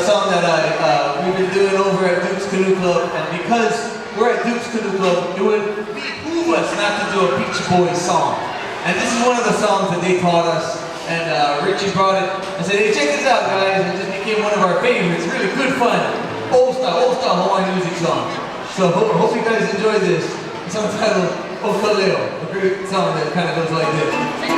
song that we've been doing over at Duke's Canoe Club, and because we're at Duke's Canoe Club, it would behoove us not to do a Beach Boys song. And this is one of the songs that they taught us, and Richie brought it and said, hey, check this out, guys, and it just became one of our favorites. Really good fun, old style Hawaiian music song. So hope you guys enjoy this. It's entitled Okaleo, a great song that kind of goes like this.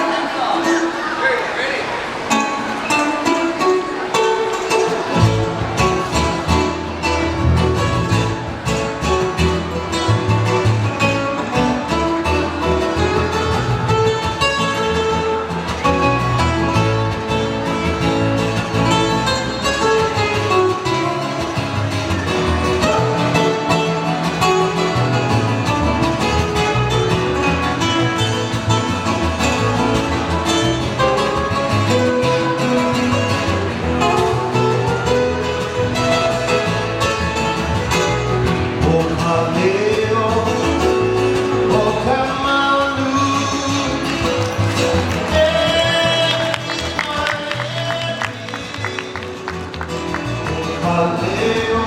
Hallelujah.